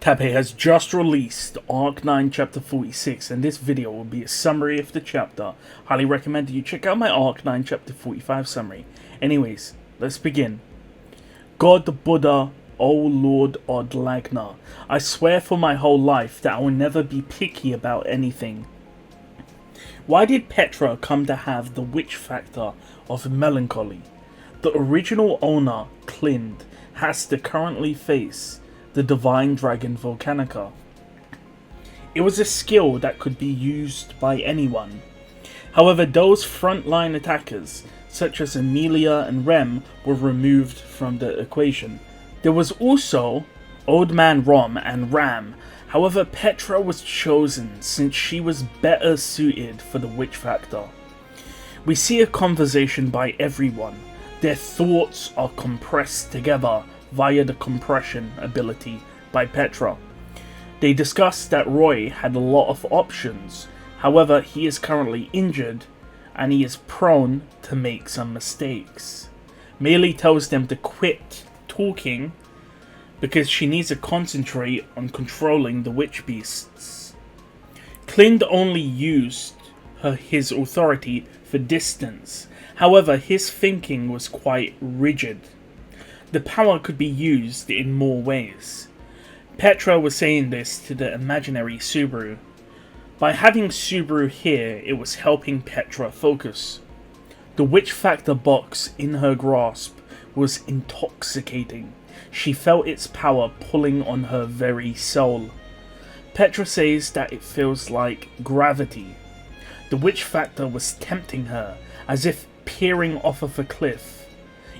Tappei has just released Arc 9 Chapter 46, and this video will be a summary of the chapter. Highly recommend that you check out my Arc 9 Chapter 45 summary. Anyways, let's begin. God the Buddha, O Lord Odlagna, I swear for my whole life that I will never be picky about anything. Why did Petra come to have the witch factor of Melancholy? The original owner, Clind, has to currently face the Divine Dragon Volcanica. It was a skill that could be used by anyone. However, those frontline attackers, such as Emilia and Rem, were removed from the equation. There was also Old Man Rom and Ram. However, Petra was chosen since she was better suited for the witch factor. We see a conversation by everyone. Their thoughts are compressed together via the compression ability by Petra. They discussed that Roy had a lot of options. However, he is currently injured and he is prone to make some mistakes. Meili tells them to quit talking because she needs to concentrate on controlling the witch beasts. Clind only used his authority for distance. However, his thinking was quite rigid. The power could be used in more ways. Petra was saying this to the imaginary Subaru. By having Subaru here, it was helping Petra focus. The witch factor box in her grasp was intoxicating. She felt its power pulling on her very soul. Petra says that it feels like gravity. The witch factor was tempting her, as if peering off of a cliff,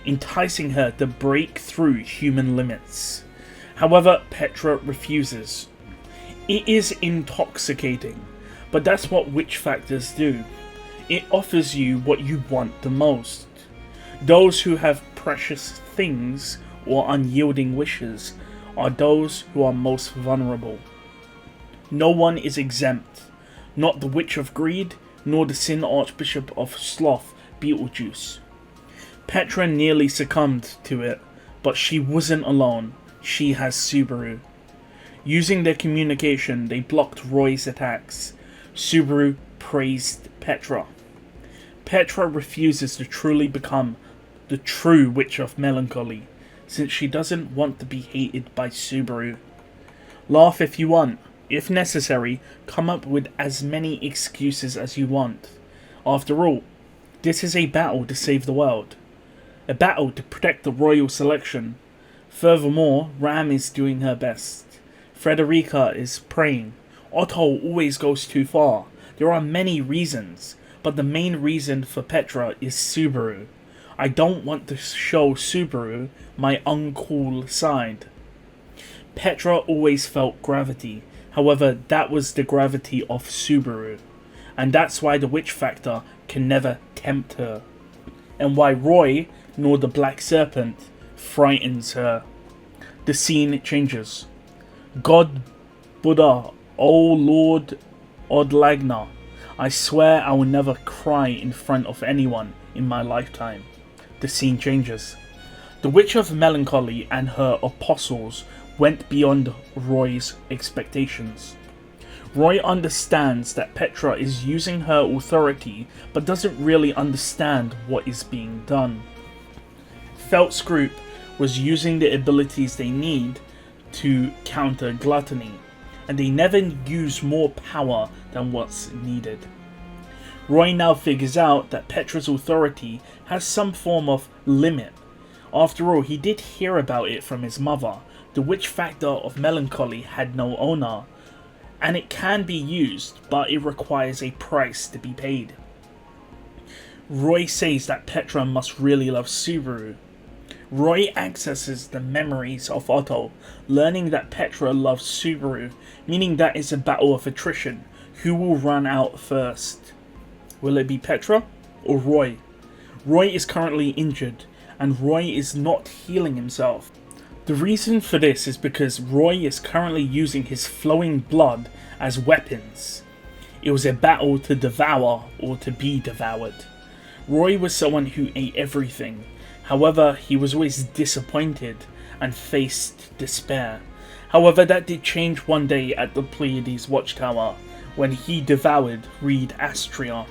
enticing her to break through human limits. However, Petra refuses. It is intoxicating, but that's what witch factors do. It offers you what you want the most. Those who have precious things or unyielding wishes are those who are most vulnerable. No one is exempt, not the Witch of Greed, nor the Sin Archbishop of Sloth, Beetlejuice. Petra nearly succumbed to it, but she wasn't alone. She has Subaru. Using their communication, they blocked Roy's attacks. Subaru praised Petra. Petra refuses to truly become the true Witch of Melancholy, since she doesn't want to be hated by Subaru. Laugh if you want. If necessary, come up with as many excuses as you want. After all, this is a battle to save the world. A battle to protect the royal selection. Furthermore, Ram is doing her best. Frederica is praying. Otto always goes too far. There are many reasons, but the main reason for Petra is Subaru. I don't want to show Subaru my uncool side. Petra always felt gravity. However, that was the gravity of Subaru. And that's why the witch factor can never tempt her. And why Roy, nor the Black Serpent, frightens her. The scene changes. God, Buddha, O Lord Odlagna, I swear I will never cry in front of anyone in my lifetime. The scene changes. The Witch of Melancholy and her apostles went beyond Roy's expectations. Roy understands that Petra is using her authority, but doesn't really understand what is being done. Felt's group was using the abilities they need to counter gluttony, and they never use more power than what's needed. Roy now figures out that Petra's authority has some form of limit. After all, he did hear about it from his mother. The witch factor of Melancholy had no owner, and it can be used, but it requires a price to be paid. Roy says that Petra must really love Subaru. Roy accesses the memories of Otto, learning that Petra loves Subaru, meaning that it's a battle of attrition. Who will run out first? Will it be Petra or Roy? Roy is currently injured, and Roy is not healing himself. The reason for this is because Roy is currently using his flowing blood as weapons. It was a battle to devour or to be devoured. Roy was someone who ate everything. However, he was always disappointed and faced despair. However, that did change one day at the Pleiades watchtower when he devoured Reed Astria.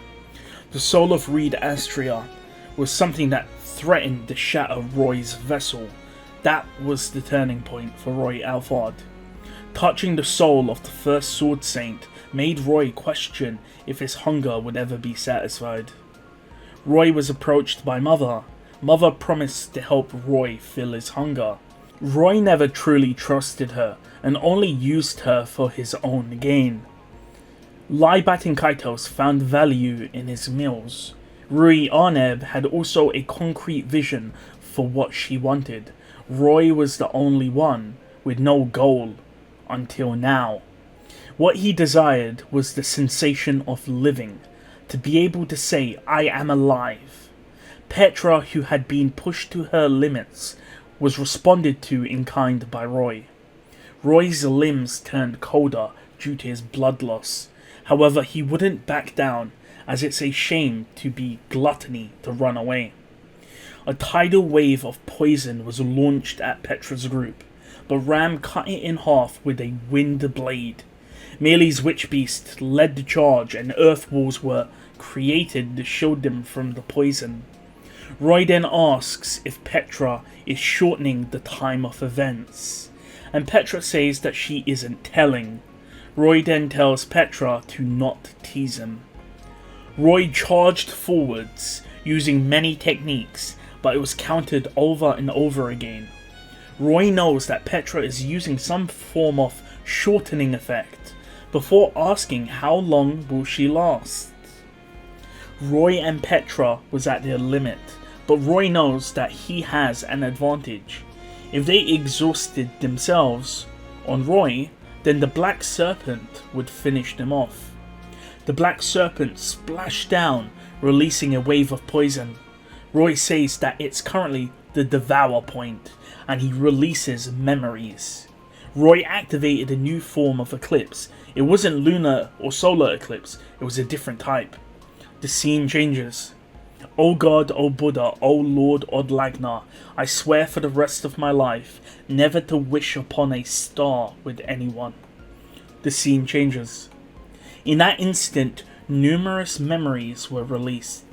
The soul of Reed Astria was something that threatened to shatter Roy's vessel. That was the turning point for Roy Alfard. Touching the soul of the first Sword Saint made Roy question if his hunger would ever be satisfied. Roy was approached by Mother. Mother promised to help Roy fill his hunger. Roy never truly trusted her and only used her for his own gain. Libat and Kaitos found value in his meals. Rui Arneb had also a concrete vision for what she wanted. Roy was the only one with no goal until now. What he desired was the sensation of living, to be able to say, "I am alive." Petra, who had been pushed to her limits, was responded to in kind by Roy. Roy's limbs turned colder due to his blood loss. However, he wouldn't back down, as it's a shame to be gluttony to run away. A tidal wave of poison was launched at Petra's group, but Ram cut it in half with a wind blade. Meili's witch beast led the charge and earth walls were created to shield them from the poison. Roy then asks if Petra is shortening the time of events, and Petra says that she isn't telling. Roy then tells Petra to not tease him. Roy charged forwards, using many techniques, but it was countered over and over again. Roy knows that Petra is using some form of shortening effect, before asking how long will she last. Roy and Petra was at their limit, but Roy knows that he has an advantage. If they exhausted themselves on Roy, then the Black Serpent would finish them off. The Black Serpent splashed down, releasing a wave of poison. Roy says that it's currently the Devour point, and he releases memories. Roy activated a new form of eclipse. It wasn't lunar or solar eclipse, it was a different type. The scene changes. "O God, O Buddha, O Lord Odlagna, I swear for the rest of my life never to wish upon a star with anyone." The scene changes. In that instant, numerous memories were released.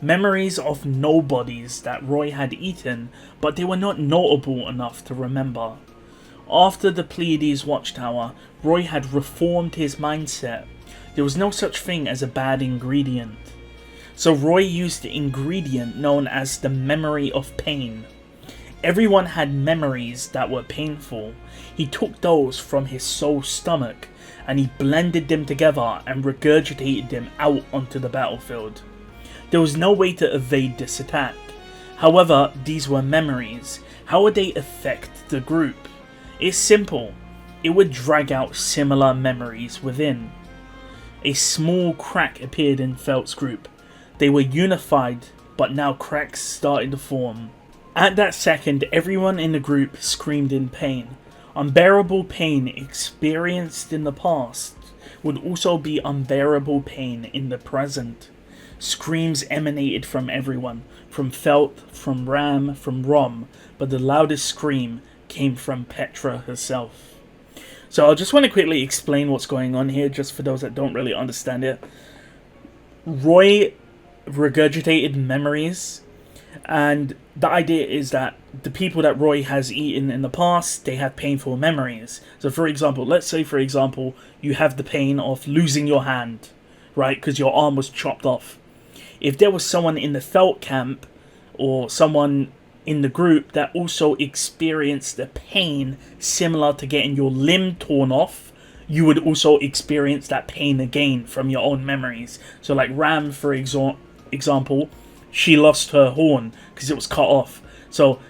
Memories of nobodies that Roy had eaten, but they were not notable enough to remember. After the Pleiades watchtower, Roy had reformed his mindset. There was no such thing as a bad ingredient. So Roy used the ingredient known as the memory of pain. Everyone had memories that were painful. He took those from his soul stomach and he blended them together and regurgitated them out onto the battlefield. There was no way to evade this attack. However, these were memories. How would they affect the group? It's simple. It would drag out similar memories within. A small crack appeared in Felt's group. They were unified, but now cracks started to form. At that second, everyone in the group screamed in pain. Unbearable pain experienced in the past would also be unbearable pain in the present. Screams emanated from everyone, from Felt, from Ram, from Rom, but the loudest scream came from Petra herself. So I just want to quickly explain what's going on here, just for those that don't really understand it. Roy regurgitated memories, and the idea is that the people that Roy has eaten in the past, they have painful memories. So for example, let's say for example you have the pain of losing your hand, right, because your arm was chopped off. If there was someone in the Felt camp or someone in the group that also experienced the pain similar to getting your limb torn off, you would also experience that pain again from your own memories. So like Ram, for example, she lost her horn because it was cut off. So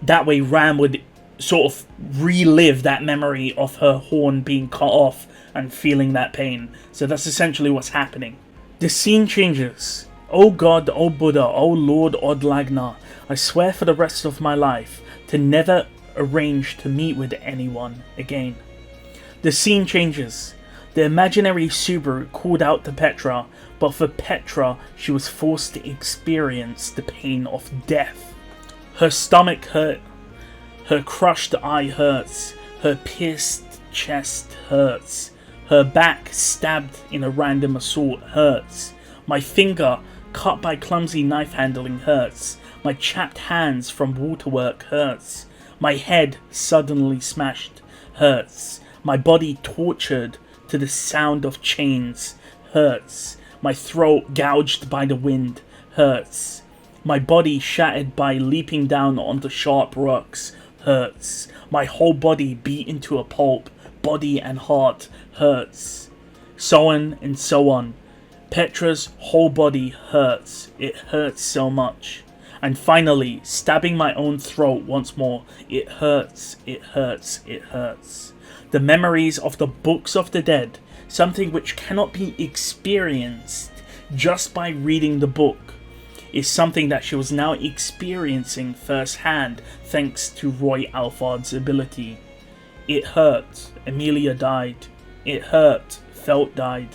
that way Ram would sort of relive that memory of her horn being cut off and feeling that pain. So that's essentially what's happening. The scene changes. "O God, O Buddha, O Lord Odlagna, I swear for the rest of my life to never arrange to meet with anyone again." The scene changes. The imaginary Subaru called out to Petra, but for Petra, she was forced to experience the pain of death. Her stomach hurt. Her crushed eye hurts. Her pierced chest hurts. Her back stabbed in a random assault hurts. My finger cut by clumsy knife handling hurts. My chapped hands from waterwork hurts. My head suddenly smashed hurts. My body tortured to the sound of chains hurts. My throat gouged by the wind hurts. My body shattered by leaping down onto sharp rocks hurts. My whole body beat into a pulp, body and heart hurts. So on and so on. Petra's whole body hurts. It hurts so much. And finally, stabbing my own throat once more. It hurts, it hurts, it hurts. The memories of the books of the dead, something which cannot be experienced just by reading the book, is something that she was now experiencing firsthand thanks to Roy Alfard's ability. It hurt. Emilia died. It hurt. Felt died.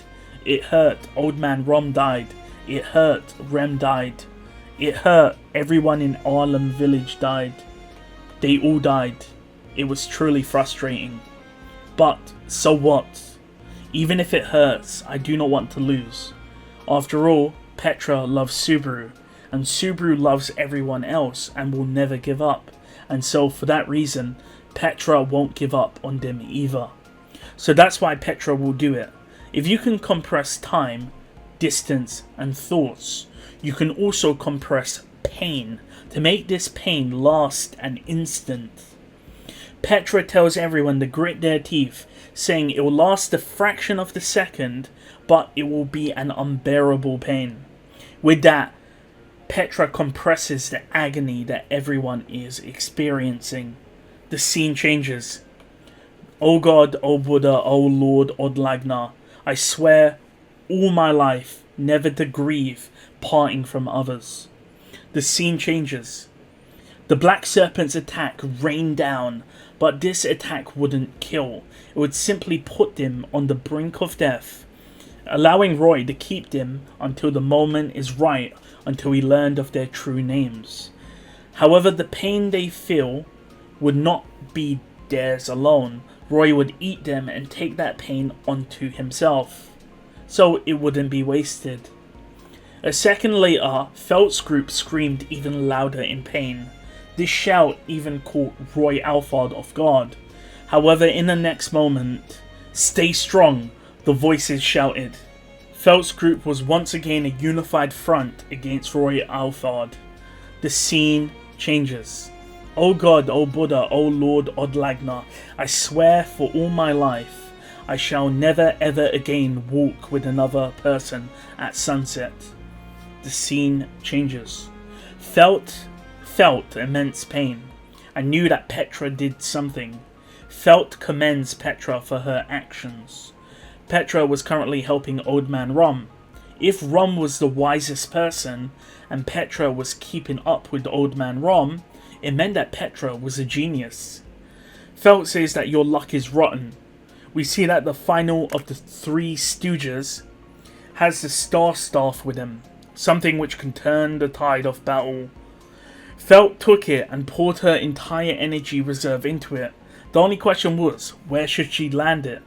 It hurt. Old Man Rom died. It hurt. Rem died. It hurt. Everyone in Arlem village died. They all died. It was truly frustrating. But, so what? Even if it hurts, I do not want to lose. After all, Petra loves Subaru, and Subaru loves everyone else and will never give up. And so, for that reason, Petra won't give up on them either. So that's why Petra will do it. If you can compress time, distance, and thoughts, you can also compress pain to make this pain last an instant. Petra tells everyone to grit their teeth, saying it will last a fraction of the second, but it will be an unbearable pain. With that, Petra compresses the agony that everyone is experiencing. The scene changes. O God, O Buddha, O Lord Odlagna, I swear all my life never to grieve parting from others. The scene changes. The Black Serpent's attack rained down, but this attack wouldn't kill. It would simply put them on the brink of death, allowing Roy to keep them until the moment is right, until he learned of their true names. However, the pain they feel would not be theirs alone. Roy would eat them and take that pain onto himself, so it wouldn't be wasted. A second later, Felt's group screamed even louder in pain. This shout even caught Roy Alfard off guard. However, in the next moment, "Stay strong," the voices shouted. Felt's group was once again a unified front against Roy Alfard. The scene changes. O God, O Buddha, O Lord Odlagna, I swear for all my life, I shall never ever again walk with another person at sunset. The scene changes. Felt immense pain. I knew that Petra did something. Felt commends Petra for her actions. Petra was currently helping Old Man Rom. If Rom was the wisest person, and Petra was keeping up with Old Man Rom, it meant that Petra was a genius. Felt says that your luck is rotten. We see that the final of the Three Stooges has the Star Staff with him, something which can turn the tide of battle. Felt took it and poured her entire energy reserve into it. The only question was, where should she land it?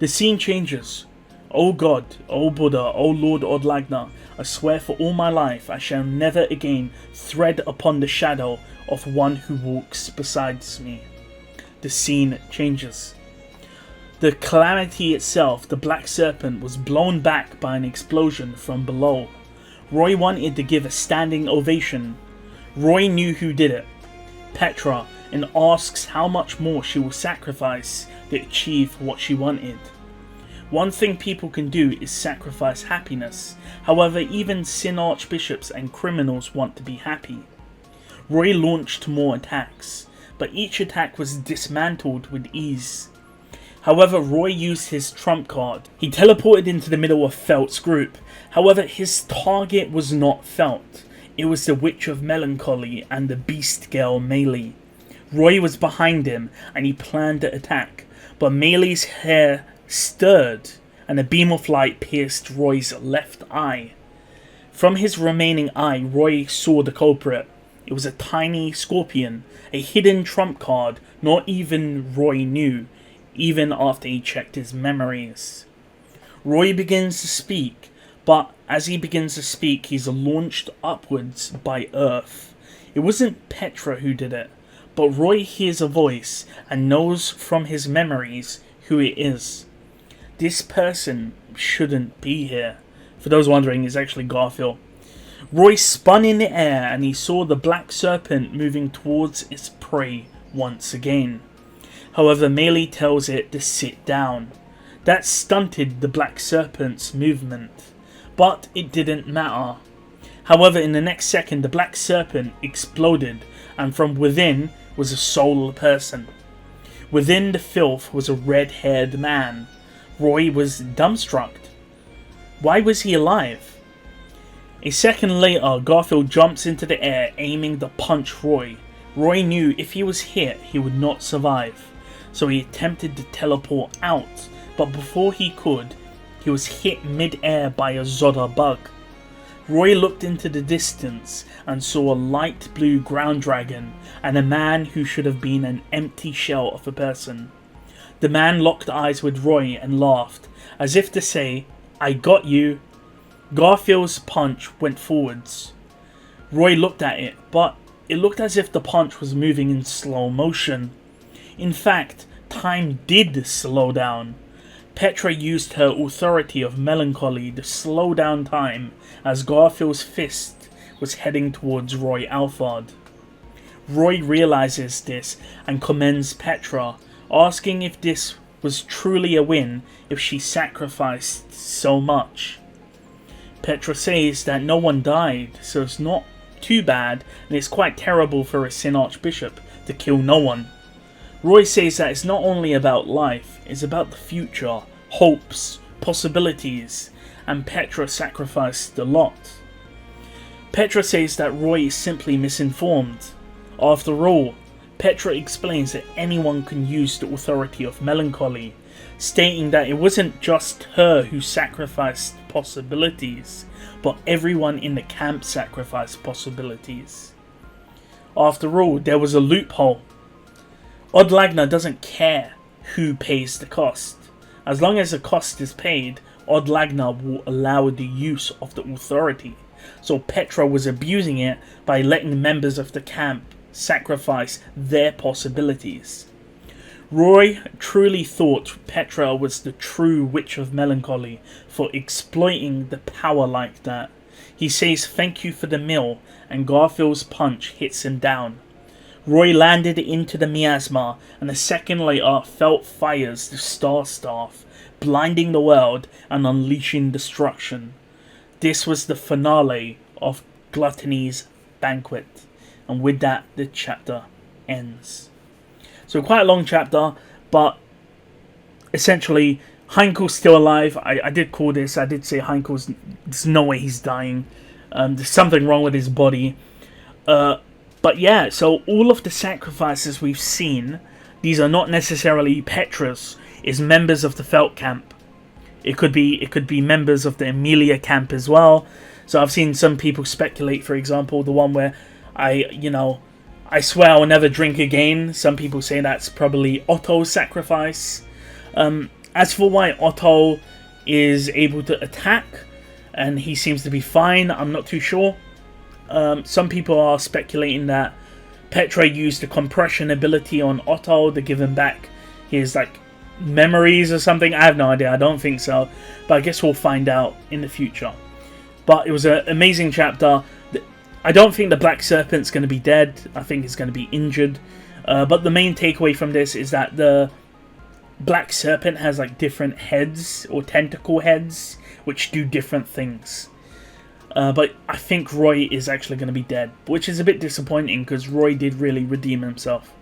The scene changes. O God, O Buddha, O Lord Odlagna, I swear for all my life I shall never again tread upon the shadow of one who walks beside me. The scene changes. The calamity itself, the Black Serpent, was blown back by an explosion from below. Roy wanted to give a standing ovation. Roy knew who did it, Petra, and asks how much more she will sacrifice to achieve what she wanted. One thing people can do is sacrifice happiness. However, even sin archbishops and criminals want to be happy. Roy launched more attacks, but each attack was dismantled with ease. However, Roy used his trump card. He teleported into the middle of Felt's group. However, his target was not Felt. It was the Witch of Melancholy and the Beast Girl Melee. Roy was behind him and he planned the attack, but Melee's hair stirred and a beam of light pierced Roy's left eye. From his remaining eye, Roy saw the culprit. It was a tiny scorpion, a hidden trump card not even Roy knew, even after he checked his memories. Roy begins to speak, but as he begins to speak, he's launched upwards by Earth. It wasn't Petra who did it, but Roy hears a voice and knows from his memories who it is. This person shouldn't be here. For those wondering, it's actually Garfield. Roy spun in the air and he saw the black serpent moving towards its prey once again. However, Melee tells it to sit down. That stunted the black serpent's movement, but it didn't matter. However, in the next second, the black serpent exploded, and from within was a soul person. Within the filth was a red-haired man. Roy was dumbstruck. Why was he alive? A second later, Garfield jumps into the air, aiming to punch Roy. Roy knew if he was hit, he would not survive, so he attempted to teleport out, but before he could, he was hit mid-air by a Zodder bug. Roy looked into the distance and saw a light blue ground dragon and a man who should have been an empty shell of a person. The man locked eyes with Roy and laughed, as if to say, "I got you." Garfield's punch went forwards. Roy looked at it, but it looked as if the punch was moving in slow motion. In fact, time did slow down. Petra used her authority of melancholy to slow down time as Garfield's fist was heading towards Roy Alfard. Roy realizes this and commends Petra, asking if this was truly a win if she sacrificed so much. Petra says that no one died, so it's not too bad, and it's quite terrible for a Sin Archbishop to kill no one. Roy says that it's not only about life, it's about the future, hopes, possibilities, and Petra sacrificed a lot. Petra says that Roy is simply misinformed. After all, Petra explains that anyone can use the authority of melancholy, stating that it wasn't just her who sacrificed possibilities, but everyone in the camp sacrificed possibilities. After all, there was a loophole. Odd Lagna doesn't care who pays the cost. As long as the cost is paid, Odd Lagna will allow the use of the authority. So Petra was abusing it by letting members of the camp sacrifice their possibilities. Roy truly thought Petra was the true witch of melancholy for exploiting the power like that. He says thank you for the meal, and Garfield's punch hits him down. Roy landed into the miasma, and a second later felt fires the Star Staff, blinding the world and unleashing destruction. This was the finale of Gluttony's banquet, and with that the chapter ends. So quite a long chapter, but essentially Heinkel's still alive. I did call this, I did say Heinkel's, there's no way he's dying. There's something wrong with his body. But yeah, so all of the sacrifices we've seen, these are not necessarily Petra's, is members of the Felt camp. It could be members of the Emilia camp as well. So I've seen some people speculate, for example, the one where I swear I'll never drink again. Some people say that's probably Otto's sacrifice. As for why Otto is able to attack and he seems to be fine, I'm not too sure. Some people are speculating that Petra used the compression ability on Otto to give him back his memories or something. I have no idea, I don't think so, but I guess we'll find out in the future. But it was an amazing chapter. I don't think the Black Serpent's going to be dead. I think it's going to be injured. But the main takeaway from this is that the Black Serpent has different heads or tentacle heads which do different things. But I think Roy is actually going to be dead, which is a bit disappointing because Roy did really redeem himself.